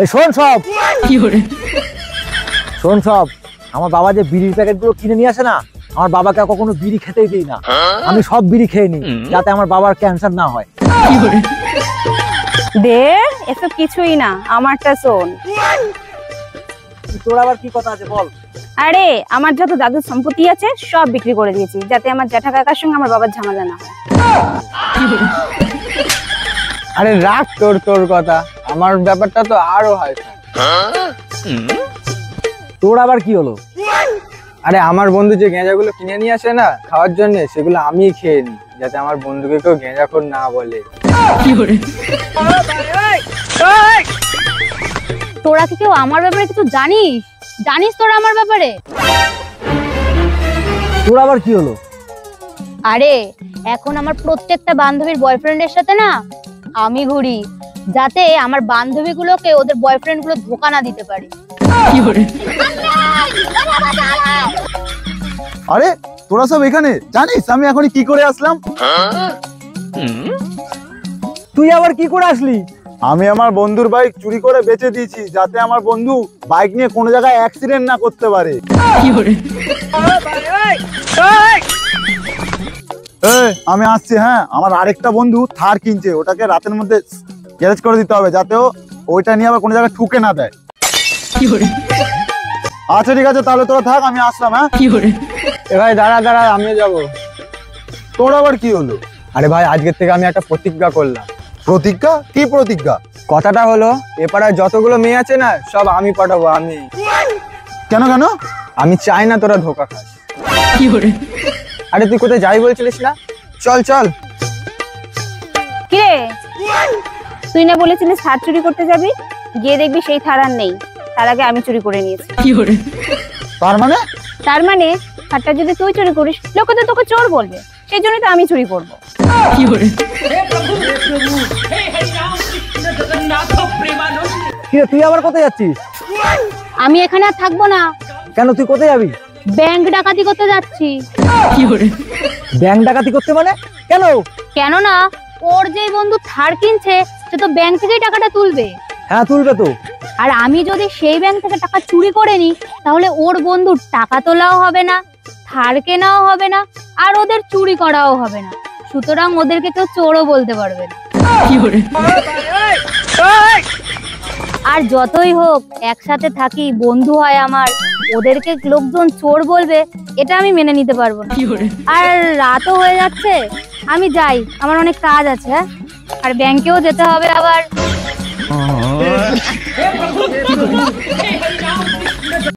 এই শোন সব শোন সব, আমার বাবা যে বিড়ির প্যাকেটগুলো কিনে নিয়ে আসে না, আমার বাবাকে কখনো বিড়ি খেতেই দিই না। আমি সব বিড়ি খেয়ে নিই যাতে আমার বাবার ক্যান্সার না হয়। দে এসব কিছুই না, আমারটা শোন। তোর আবার কি কথা আছে বল। আরে আমার যত দাদুর সম্পত্তি আছে সব বিক্রি করে দিয়েছি, যাতে আমার জ্যাঠা কাকার সঙ্গে আমার বাবার ঝামেলা না হয়। আরে রাখ তোর কথা, আমার ব্যাপারটা তো আরো হয়। তোর আবার কি হলো? আরে আমার বন্ধু যে গেঁজাগুলো কিনে নিয়ে আসে না খাওয়ার জন্য, সেগুলো আমি খেয়ে নিই যাতে আমার বন্ধুকে কেউ গেঁজাখোর না বলে। তোরা কি কেউ আমার ব্যাপারে কিছু জানিস তোরা আমার ব্যাপারে? তোর আবার কি হলো? আরে এখন আমার প্রত্যেকটা বান্ধবীর বয়ফ্রেন্ডের সাথে না আমি ঘুরি, যাতে আমার বান্ধবীগুলোকে ওদের বয়ফ্রেন্ড গুলো ধোঁকা না দিতে পারে। আরে তোরা সব এখানে, জানিস আমি এখন কি করে আসলাম? তুই আবার কি করে আসলি? আমি আমার বন্ধুর বাইক চুরি করে বেচে দিয়েছি, যাতে আমার বন্ধু বাইক নিয়ে কোনো জায়গায় অ্যাক্সিডেন্ট না করতে পারে। আমি আসছি। হ্যাঁ, আমার আরেকটা বন্ধু থার কিনছে, ওটাকে রাতের মধ্যে গ্যারেজ করে দিতে হবে, যাতে ওইটা নিয়ে আবার কোনো জায়গায় ঠুকে না দেয়। আচ্ছা ঠিক আছে, তাহলে তোরা থাক, আমি আসলাম। হ্যাঁ এ ভাই দাঁড়া, আমিও যাবো। তোর আবার কি হলো? আরে ভাই আজকের থেকে আমি একটা প্রতিজ্ঞা করলাম। প্রতিজ্ঞা? কি প্রতিজ্ঞা? কথাটা হলো, এপাড়ায় যতগুলো মেয়ে আছে না সব আমি পাঠাবো। আমি কেন? আমি চাই না তোরা ধোকা খাস। আরে তুই কোথায় যাই বলছিলিস না? চল। কিরে তুই না বলেছিলিস থার চুরি করতে যাবি, গিয়ে দেখবি সেই থার আর নেই, তার আগে আমি চুরি করে নিয়েছি। তার মানে থারটা যদি তুই চুরি করিস, লোকে তো তোকে চোর বলবে, সেই জন্যই তো আমি চুরি করবো। তুই আবার কোথায় যাচ্ছিস? আমি এখানে আর থাকবো না। কেন, তুই কোথায় যাবি? ব্যাংক ডাকাতি করতে যাচ্ছি। ব্যাংক ডাকাতি করতে মানে? কেন না, ওর যে বন্ধু থার কিনছে সে তো ব্যাংক থেকেই টাকাটা তুলবে। হ্যাঁ তুলবে তো। আর আমি যদি সেই ব্যাংক থেকে টাকা চুরি করে নিই, তাহলে ওর বন্ধুর টাকা তোলাও হবে না, থার কেনাও হবে না, আর ওদের চুরি করাও হবে না। সুতরাং ওদেরকে কেউ চোরও বলতে পারবে না। আর যতই হোক একসাথে থাকি, বন্ধু হয় আমার, ওদেরকে লোকজন চোর বলবে, এটা আমি মেনে নিতে পারবো না। আর রাতও হয়ে যাচ্ছে, আমি যাই, আমার অনেক কাজ আছে। আর ব্যাংকেও যেতে হবে আবার।